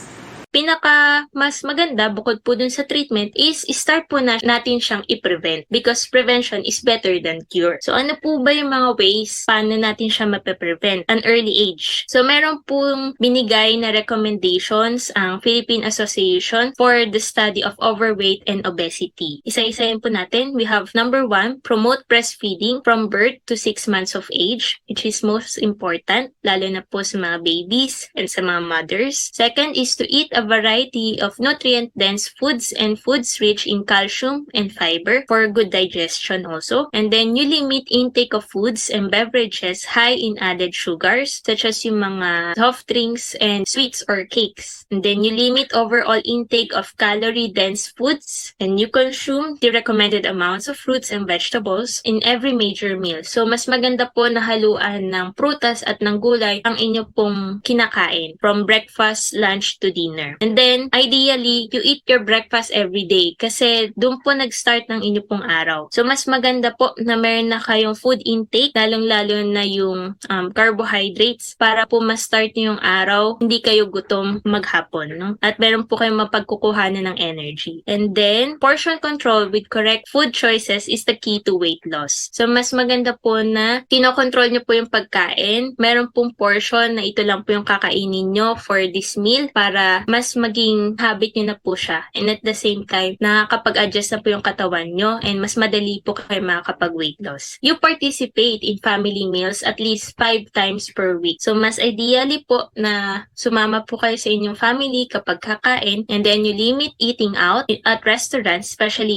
Pinaka mas maganda bukod po dun sa treatment is start po natin siyang i-prevent because prevention is better than cure. So ano po ba yung mga ways paano natin siya mape-prevent an early age? So meron pong binigay na recommendations ang Philippine Association for the Study of Overweight and Obesity. Isa-isayin po natin. We have number 1, promote breastfeeding from birth to 6 months of age, which is most important lalo na po sa mga babies and sa mga mothers. Second is to eat a a variety of nutrient-dense foods and foods rich in calcium and fiber for good digestion also. And then you limit intake of foods and beverages high in added sugars, such as yung mga soft drinks and sweets or cakes. And then you limit overall intake of calorie-dense foods, and you consume the recommended amounts of fruits and vegetables in every major meal. So mas maganda po na haluan ng prutas at ng gulay ang inyo pong kinakain from breakfast, lunch to dinner. And then ideally, you eat your breakfast every day kasi doon po nag-start ng inyo pong araw. So mas maganda po na meron na kayong food intake, lalong-lalo na yung carbohydrates para po ma-start nyo yung araw, hindi kayo gutom maghapon, no? At meron po kayong mapagkukuhanan ng energy. And then, portion control with correct food choices is the key to weight loss. So mas maganda po na kinokontrol nyo po yung pagkain. Meron pong portion na ito lang po yung kakainin nyo for this meal para mas maging habit nyo na po siya. And at the same time, nakakapag-adjust na po yung katawan nyo and mas madali po kayo makakapag-weight loss. You participate in family meals at least 5 times per week. So mas ideally po na sumama po kayo sa inyong family kapag kakain, and then you limit eating out at restaurants, especially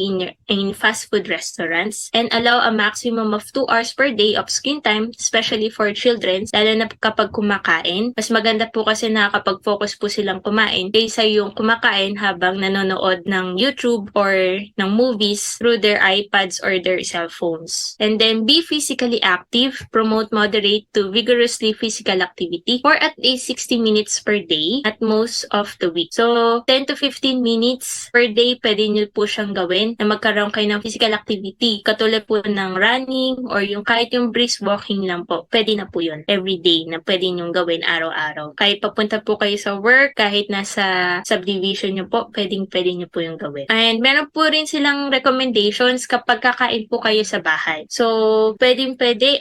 in fast food restaurants, and allow a maximum of 2 hours per day of screen time, especially for children, lalo na kapag kumakain. Mas maganda po kasi nakakapag-focus po silang kumain kaysa yung kumakain habang nanonood ng YouTube or ng movies through their iPads or their cell phones. And then be physically active, promote moderate to vigorously physical activity for at least 60 minutes per day at most of the week. So 10 to 15 minutes per day pwede nyo po siyang gawin na magkaroon kayo ng physical activity katulad po ng running or yung kahit yung brisk walking lang po. Pwede na po yun every day na pwede nyo gawin araw-araw. Kahit papunta po kayo sa work, kahit nasa subdivision nyo po, pwede nyo po yung gawin. And meron po rin silang recommendations kapag kakain po kayo sa bahay. So pwede.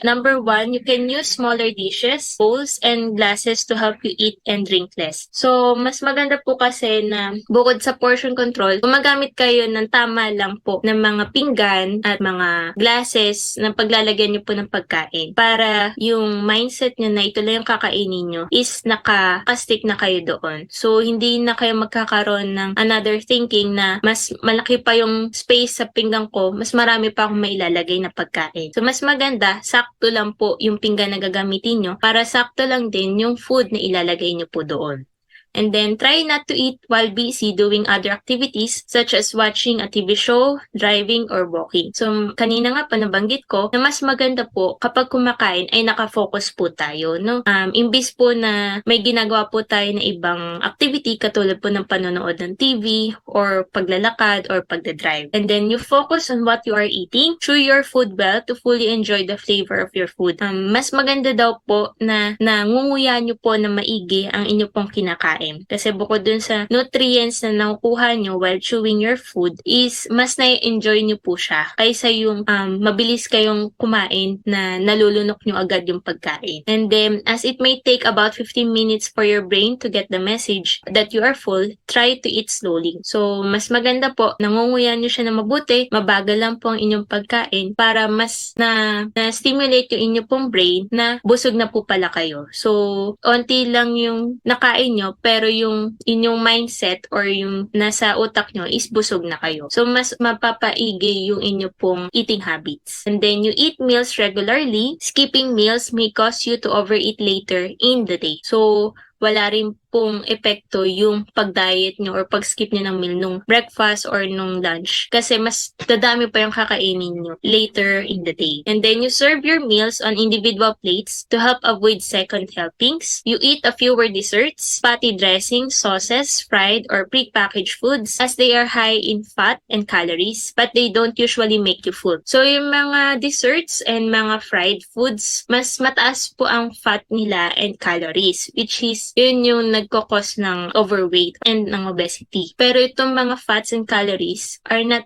Number 1, you can use smaller dishes, bowls, and glasses to help you eat and drink less. So mas maganda po kasi na bukod sa portion control, gumagamit kayo ng tama lang po ng mga pinggan at mga glasses na paglalagyan nyo po ng pagkain para yung mindset nyo na ito lang yung kakainin nyo is naka-stick na kayo doon. So hindi na kayo magkakaroon ng another thinking na mas malaki pa yung space sa pinggan ko, mas marami pa akong mailalagay na pagkain. So mas maganda, sakto lang po yung pinggan na gagamitin nyo para sakto lang din yung food na ilalagay nyo po doon. And then, try not to eat while busy doing other activities such as watching a TV show, driving, or walking. So, kanina nga pa nabanggit ko na mas maganda po kapag kumakain ay nakafocus po tayo, no? Imbis po na may ginagawa po tayo na ibang activity katulad po ng panonood ng TV or paglalakad or pagdadrive. And then, you focus on what you are eating, chew your food well to fully enjoy the flavor of your food. Mas maganda daw po na nangunguya nyo po na maigi ang inyo pong kinakain. Kasi bukod dun sa nutrients na nakukuha nyo while chewing your food is mas na-enjoy nyo po siya kaysa yung mabilis kayong kumain na nalulunok nyo agad yung pagkain. And then, as it may take about 15 minutes for your brain to get the message that you are full, try to eat slowly. So, mas maganda po, nangunguyan nyo siya na mabuti, mabagal lang po ang inyong pagkain para mas na-stimulate yung inyong pong brain na busog na po pala kayo. So, onti lang yung nakain nyo, pero yung inyong mindset or yung nasa utak nyo is busog na kayo. So, mas mapapaigi yung inyo pong eating habits. And then, you eat meals regularly. Skipping meals may cause you to overeat later in the day. So, wala rin pong epekto yung pag-diet nyo or pag-skip nyo ng meal nung breakfast or nung lunch. Kasi mas dadami pa yung kakainin nyo later in the day. And then you serve your meals on individual plates to help avoid second helpings. You eat a fewer desserts, patty dressings, sauces, fried or pre-packaged foods as they are high in fat and calories, but they don't usually make you full. So yung mga desserts and mga fried foods, mas mataas po ang fat nila and calories, which is yun yung nagkakos ng overweight and ng obesity. Pero itong mga fats and calories are not,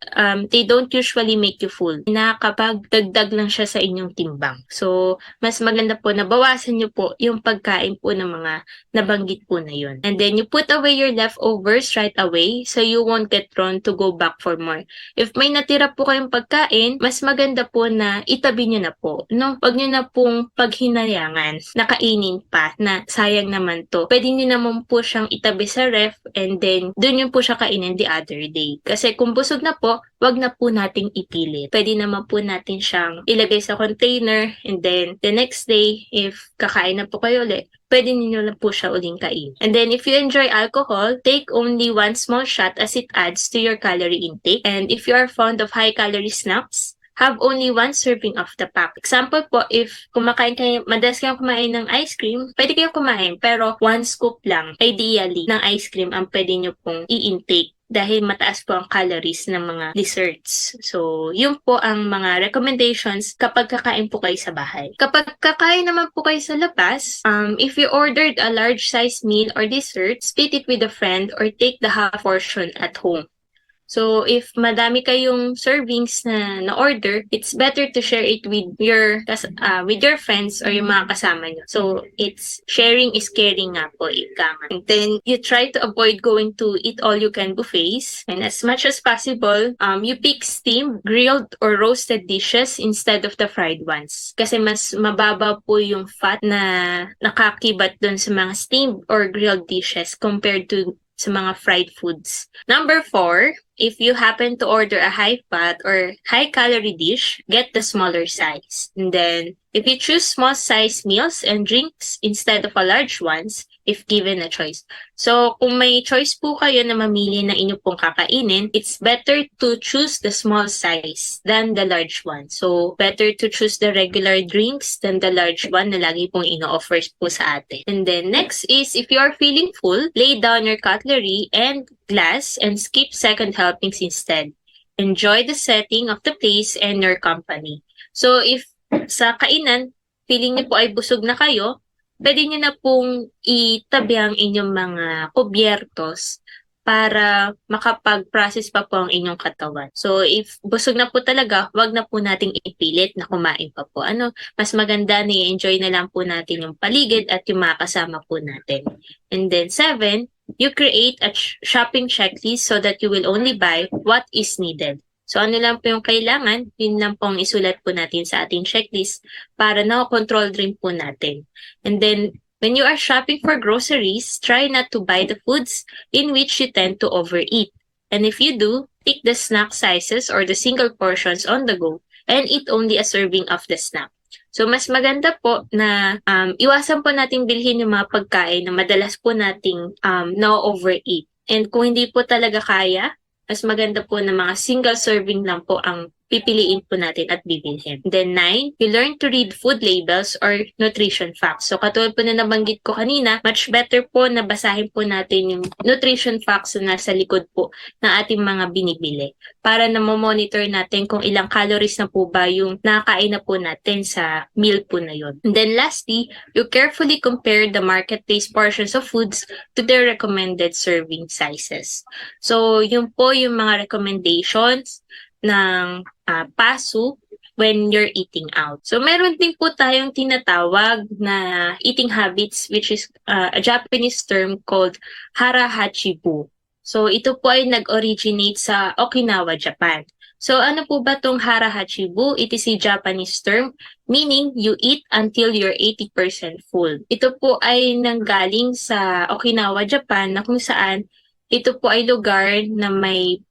they don't usually make you full. Nakakapagdagdag lang siya sa inyong timbang. So, mas maganda po na bawasan nyo po yung pagkain po ng mga nabanggit po na yun. And then, you put away your leftovers right away so you won't get drawn to go back for more. If may natira po kayong pagkain, mas maganda po na itabi nyo na po. No? Huwag nyo na pong paghinayangan, nakainin pa, na sayang naman to. Pwede nyo na mo po siyang itabi sa ref and then dun yun po siya kainin the other day. Kasi kung busog na po, wag na po nating ipilit. Pwede naman po natin siyang ilagay sa container and then the next day, if kakain na po kayo ulit, pwede ninyo lang po siya uling kain. And then if you enjoy alcohol, take only one small shot as it adds to your calorie intake. And if you are fond of high-calorie snacks, have only one serving of the pack. Example po, if kumakain kayo, madalas kayong kumain ng ice cream, pwede kayong kumain, pero one scoop lang, ideally, ng ice cream ang pwede nyo pong i-intake dahil mataas po ang calories ng mga desserts. So, yun po ang mga recommendations kapag kakain po kayo sa bahay. Kapag kakain naman po kayo sa labas, if you ordered a large size meal or dessert, split it with a friend or take the half portion at home. So, if madami kayong servings na na-order, it's better to share it with your friends or yung mga kasama nyo. So, it's sharing is caring nga po, ika nga. And then, you try to avoid going to eat all-you-can buffets. And as much as possible, you pick steamed, grilled, or roasted dishes instead of the fried ones. Kasi mas mababa po yung fat na nakakibat dun sa mga steamed or grilled dishes compared to sa mga fried foods. Number 4, if you happen to order a high-fat or high-calorie dish, get the smaller size. And then, if you choose small-size meals and drinks instead of a large ones, if given a choice. So, kung may choice po kayo na mamili na inyo pong kakainin, it's better to choose the small size than the large one. So, better to choose the regular drinks than the large one na lagi pong ino-offer po sa atin. And then, next is, if you are feeling full, lay down your cutlery and glass and skip second helpings instead. Enjoy the setting of the place and your company. So, if sa kainan, feeling niyo po ay busog na kayo, pwede nyo na pong itabi ang inyong mga kubyertos para makapag-process pa po ang inyong katawan. So, if busog na po talaga, wag na po nating ipilit na kumain pa po. Mas maganda na i-enjoy na lang po natin yung paligid at yung mga kasama po natin. And then 7, you create a shopping checklist so that you will only buy what is needed. So, ano lang po yung kailangan, yun lang pong isulat po natin sa ating checklist para na-control rin po natin. And then, when you are shopping for groceries, try not to buy the foods in which you tend to overeat. And if you do, pick the snack sizes or the single portions on the go and eat only a serving of the snack. So, mas maganda po na iwasan po nating bilhin yung mga pagkain na madalas po nating na-overeat. And kung hindi po talaga kaya, mas maganda po na mga single serving lang po ang pipiliin po natin at bibilhin. Then 9, you learn to read food labels or nutrition facts. So katulad po na nabanggit ko kanina, much better po na basahin po natin yung nutrition facts na nasa likod po ng ating mga binibili para na monitor natin kung ilang calories na po ba yung nakakain na po natin sa meal po na yun. And then lastly, you carefully compare the marketplace portions of foods to their recommended serving sizes. So yun po yung mga recommendations ng PASU when you're eating out. So, meron din po tayong tinatawag na eating habits which is a Japanese term called hara hachibu. So, ito po ay nag-originate sa Okinawa, Japan. So, ano po ba tong hara hachibu? It is a Japanese term meaning you eat until you're 80% full. Ito po ay nanggaling sa Okinawa, Japan na kung saan ito po ay lugar na may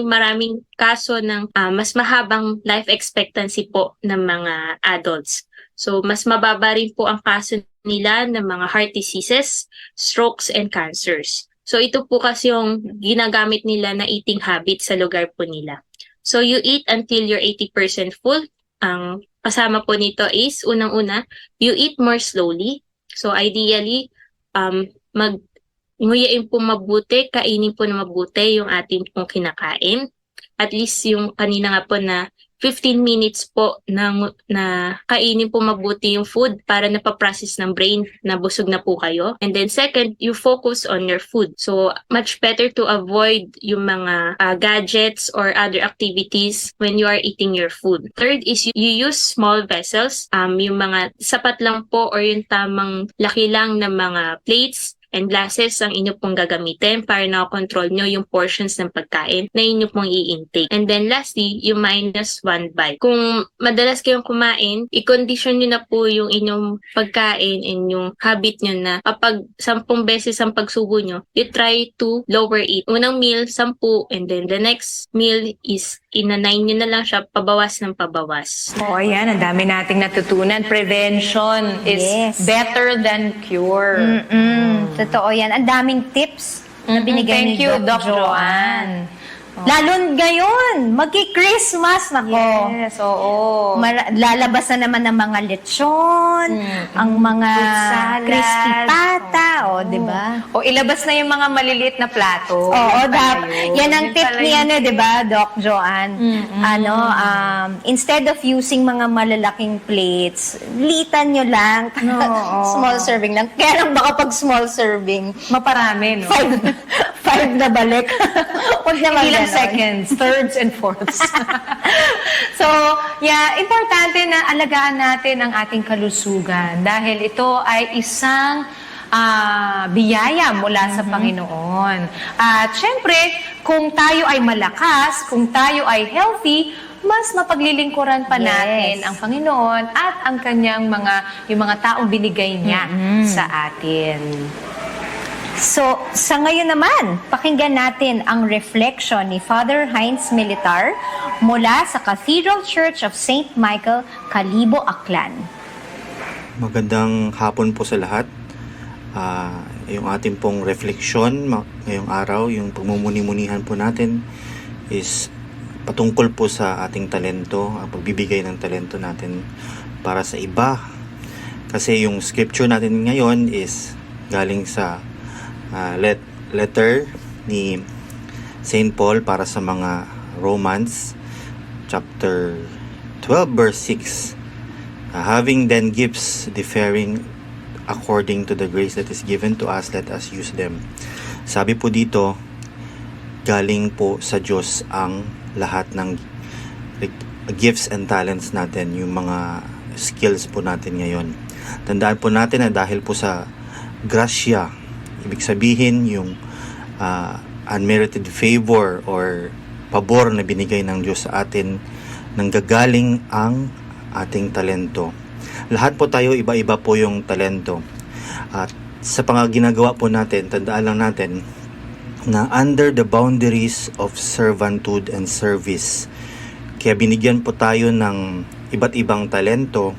maraming kaso ng mas mahabang life expectancy po ng mga adults. So, mas mababa rin po ang kaso nila ng mga heart diseases, strokes, and cancers. So, ito po kasi yung ginagamit nila na eating habit sa lugar po nila. So, you eat until you're 80% full. Ang kasama po nito is, unang-una, you eat more slowly. So, ideally, nguyain po mabuti, kainin po na mabuti yung ating pong kinakain. At least yung kanina nga po na 15 minutes po na kainin po mabuti yung food para napaprocess ng brain na busog na po kayo. And then second, you focus on your food. So much better to avoid yung mga gadgets or other activities when you are eating your food. Third is you use small vessels. Yung mga sapat lang po or yung tamang laki lang na mga plates and glasses ang inyo pong gagamitin para na-control nyo yung portions ng pagkain na inyo pong i-intake. And then lastly, yung -1 bite. Kung madalas kayong kumain, i-condition nyo na po yung inyong pagkain and yung habit nyo na kapag 10 beses ang pagsubo nyo, you try to lower it. Unang meal, 10, and then the next meal is ina-9 nyo na lang siya, pabawas ng pabawas. Oh, ayan, ang dami nating natutunan. Prevention is Yes. better than cure. Totoo yan. Ang daming tips na binigay Thank ni you, Doc Doc Joanne. Lalo ngayon, magki-Christmas nako. Yes, oo. Lalabas na naman ng mga lechon, ang mga salad. crispy pata, di ba? O ilabas na yung mga maliliit na plato. Oo, Yun pala yun. yan ang Yun tip pala ni yun. di ba, Doc Joanne? Instead of using mga malalaking plates, litan nyo lang. Small serving lang. Kaya lang baka pag small serving, Maparami, no? five na balik. Huwag naman Hindi lang ganon. seconds, thirds and fourths. So, yeah, importante na alagaan natin ang ating kalusugan dahil ito ay isang biyaya mula sa Panginoon. At syempre, kung tayo ay malakas, kung tayo ay healthy, mas mapaglilingkuran pa natin ang Panginoon at ang kanyang yung mga taong binigay niya sa atin. So, sa ngayon naman, pakinggan natin ang reflection ni Father Heinz Militar mula sa Cathedral Church of St. Michael, Kalibo, Aklan. Magandang hapon po sa lahat. Yung ating pong refleksyon ngayong araw, yung pagmumuni-munihan po natin is patungkol po sa ating talento, ang pagbibigay ng talento natin para sa iba. Kasi yung scripture natin ngayon is galing sa letter ni St. Paul para sa mga Romans chapter 12 verse 6. Having then gifts differing according to the grace that is given to us, let us use them. Sabi po dito, galing po sa Diyos ang lahat ng gifts and talents natin, yung mga skills po natin ngayon. Tandaan po natin na dahil po sa grasya, ibig sabihin yung unmerited favor or pabor na binigay ng Diyos sa atin, nanggagaling ang ating talento. Lahat po tayo, iba-iba po yung talento. At sa ginagawa po natin, tandaan lang natin na under the boundaries of servanthood and service. Kaya binigyan po tayo ng iba't ibang talento.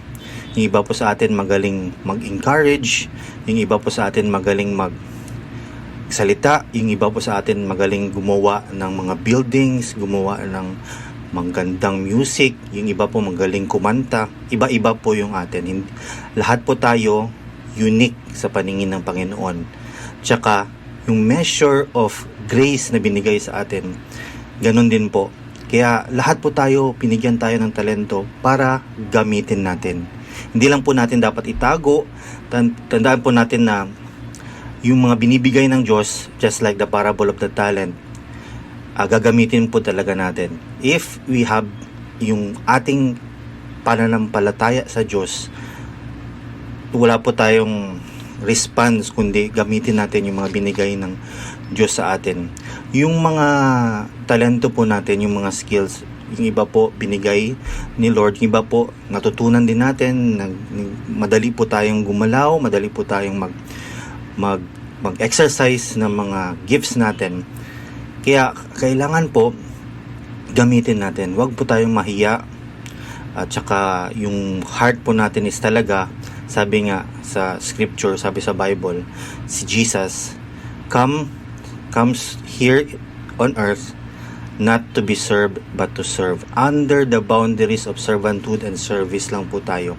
Yung iba po sa atin magaling mag-encourage, yung iba po sa atin magaling magsalita, yung iba po sa atin magaling gumawa ng mga buildings, gumawa ng magandang music, yung iba po magaling kumanta. Iba-iba po yung atin. Lahat po tayo unique sa paningin ng Panginoon. Tsaka yung measure of grace na binigay sa atin, ganun din po. Kaya lahat po tayo, pinigyan tayo ng talento para gamitin natin. Hindi lang po natin dapat itago. Tandaan po natin na yung mga binibigay ng Diyos, just like the parable of the talent, gagamitin po talaga natin. If we have yung ating pananampalataya sa Diyos, wala po tayong response kundi gamitin natin yung mga binigay ng Diyos sa atin. Yung mga talento po natin, yung mga skills, yung iba po binigay ni Lord, yung iba po natutunan din natin, madali po tayong gumalaw, madali po tayong mag-exercise ng mga gifts natin. Kaya kailangan po gamitin natin. Huwag po tayong mahiya. At saka yung heart po natin is talaga, sabi nga sa scripture, sabi sa Bible, si Jesus comes here on earth not to be served but to serve. Under the boundaries of servanthood and service lang po tayo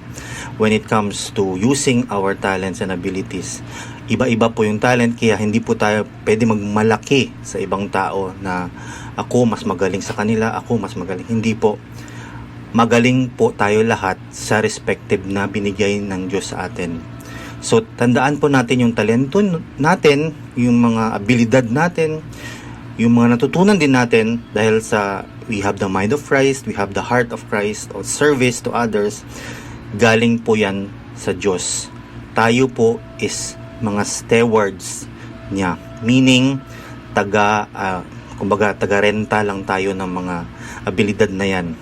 when it comes to using our talents and abilities. Iba-iba po yung talent, kaya hindi po tayo pwede magmalaki sa ibang tao na ako mas magaling sa kanila, ako mas magaling. Hindi po. Magaling po tayo lahat sa respective na binigay ng Diyos sa atin. So, tandaan po natin yung talento natin, yung mga abilidad natin, yung mga natutunan din natin dahil sa we have the mind of Christ, we have the heart of Christ, or service to others. Galing po yan sa Diyos. Tayo po is mga stewards niya. Meaning, taga-renta lang tayo ng mga abilidad na yan.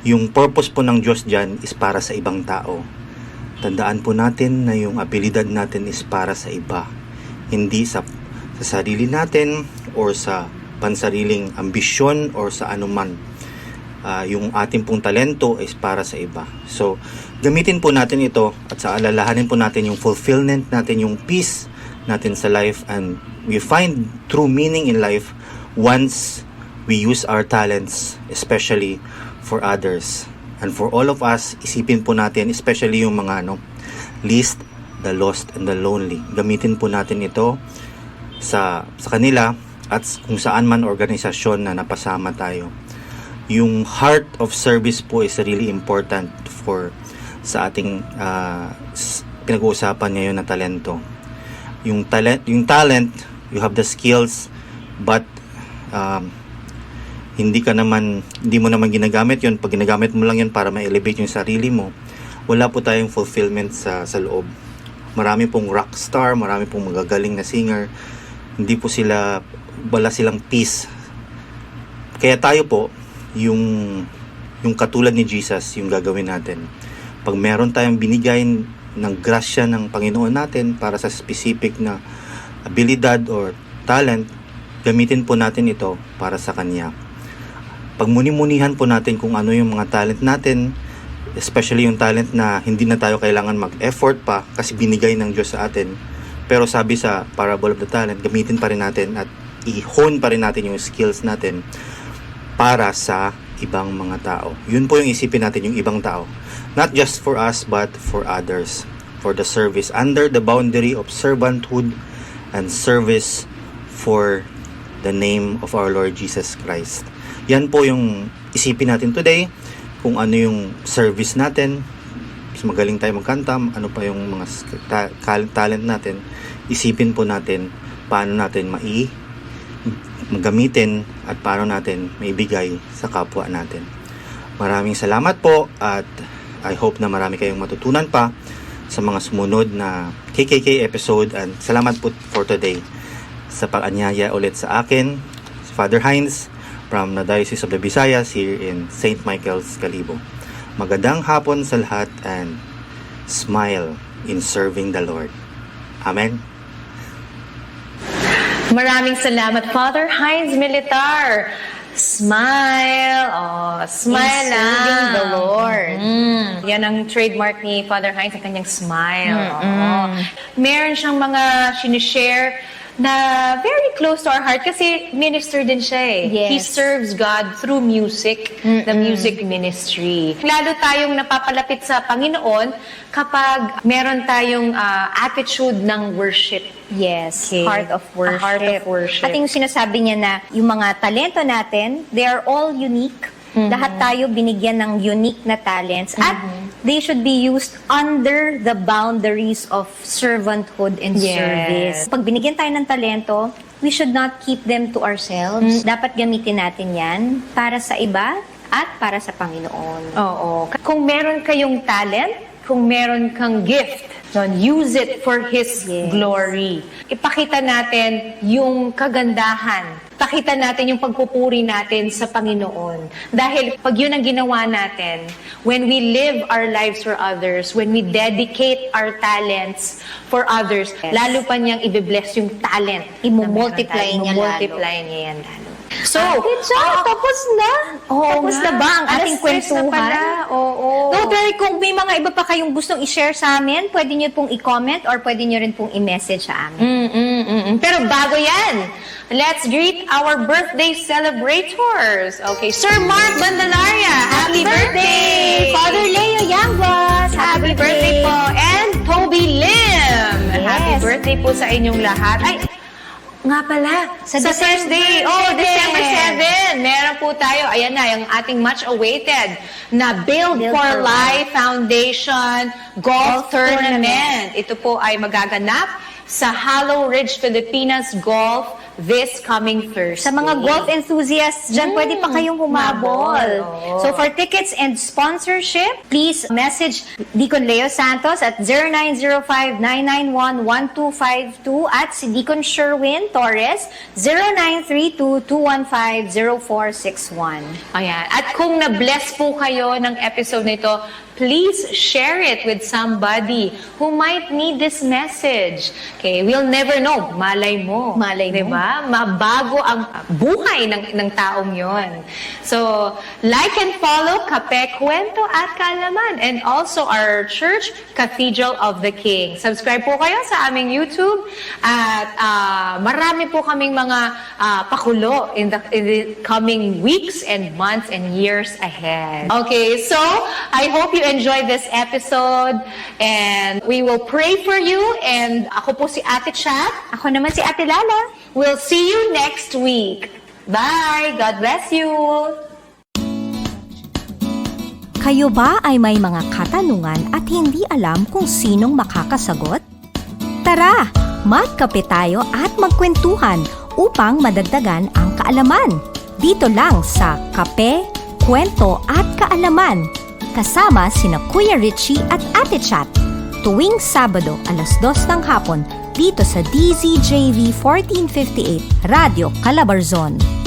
Yung purpose po ng Diyos dyan is para sa ibang tao. Tandaan po natin na yung abilidad natin is para sa iba. Hindi sa sarili natin or sa pansariling ambisyon or sa anuman. Yung ating pong talento is para sa iba. So, gamitin po natin ito at sa alalahanin po natin yung fulfillment natin, yung peace natin sa life, and we find true meaning in life once we use our talents, especially for others. And for all of us, isipin po natin, especially yung mga least, the lost, and the lonely. Gamitin po natin ito sa kanila at kung saan man organisasyon na napasama tayo. Yung heart of service po is really important sa ating pinag-uusapan ngayon na talento. Yung talent, you have the skills, but hindi mo naman ginagamit yun. Pag ginagamit mo lang yun para ma-elevate yung sarili mo, wala po tayong fulfillment sa loob. Marami pong rockstar, marami pong magagaling na singer, wala silang peace. Kaya tayo po, yung katulad ni Jesus, yung gagawin natin. Pag meron tayong binigay ng grasya ng Panginoon natin para sa specific na abilidad or talent, gamitin po natin ito para sa Kanya. Pagmuni-munihan po natin kung ano yung mga talent natin, especially yung talent na hindi na tayo kailangan mag-effort pa kasi binigay ng Diyos sa atin. Pero sabi sa Parable of the Talent, gamitin pa rin natin at i-hone pa rin natin yung skills natin para sa ibang mga tao. Yun po yung isipin natin, yung ibang tao. Not just for us, but for others. For the service under the boundary of servanthood and service for the name of our Lord Jesus Christ. Yan po yung isipin natin today, kung ano yung service natin. Mas magaling tayo magkanta, ano pa yung mga talent natin. Isipin po natin paano natin magamitin at paano natin maibigay sa kapwa natin. Maraming salamat po at I hope na marami kayong matutunan pa sa mga sumunod na KKK episode, and salamat po for today sa pag-anyaya ulit sa akin, Father Hines from the Diocese of the Visayas here in St. Michael's, Calibo. Magandang hapon sa lahat and smile in serving the Lord. Amen. Maraming salamat, Father Hines Militar. Smile. Oh, smile In serving lang. the Lord. Yan ang trademark ni Father Hines, ang kanyang smile. Oh. Meron siyang mga sinishare na very close to our heart kasi minister din siya eh. Yes. He serves God through music, the music ministry. Lalo tayong napapalapit sa Panginoon kapag meron tayong attitude ng worship. Yes, Okay. heart of worship. A heart of worship. At yung sinasabi niya na yung mga talento natin, they are all unique. Lahat tayo binigyan ng unique na talents at they should be used under the boundaries of servanthood and Yes. service. Pag binigyan tayo ng talento, we should not keep them to ourselves. Dapat gamitin natin yan para sa iba at para sa Panginoon. Oo. Kung meron kayong talent, kung meron kang gift, use it for His glory. Ipakita natin yung kagandahan. Pakita natin yung pagpupuri natin sa Panginoon. Dahil pag yun ang ginawa natin, when we live our lives for others, when we dedicate our talents for others, lalo pa niyang i-bless yung talent. Imumultiply niya lalo. Imumultiply niya yan lalo. So, Good job! Tapos na! Tapos na ba ang ating kwentuhan? Oo. No, pero kung may mga iba pa kayong gustong i-share sa amin, pwede nyo pong i-comment or pwede nyo rin pong i-message sa amin. Pero bago yan, let's greet our birthday celebrators. Okay, Sir Mark Bandalaria, happy birthday! Father Leo Yangbos, Happy birthday po! And Toby Lim! Yes. Happy birthday po sa inyong lahat. Ay, nga pala, sa Thursday. Oh, December 7. Meron po tayo, ayan na, yung ating much-awaited na Build for Life Foundation Golf Tournament. Ito po ay magaganap sa Hollow Ridge Filipinas Golf this coming Thursday. Sa mga golf enthusiasts dyan, pwede pa kayong humabol. Oo. So for tickets and sponsorship, please message Deacon Leo Santos at 0905-991-1252 at si Deacon Sherwin Torres 0932-215-0461. Ayan. At kung na-bless po kayo ng episode nito, please share it with somebody who might need this message. Okay, we'll never know. Malay mo. Malay mo. Diba? Mabago ang buhay ng taong yon. So, like and follow Kape, Kwento at Kaalaman, and also our church, Cathedral of the King. Subscribe po kayo sa aming YouTube at marami po kaming mga pakulo in the coming weeks and months and years ahead. Okay, so I hope you enjoyed this episode and we will pray for you, and ako po si Ate Chat. Ako naman si Ate Lala. We'll see you next week. Bye! God bless you! Kayo ba ay may mga katanungan at hindi alam kung sinong makakasagot? Tara, magkape tayo at magkwentuhan upang madagdagan ang kaalaman. Dito lang sa Kape, Kwento at Kaalaman. Kasama sina Kuya Richie at Ate Chat. Tuwing Sabado, 2:00 ng hapon, dito sa DZJV 1458, Radyo Calabarzon.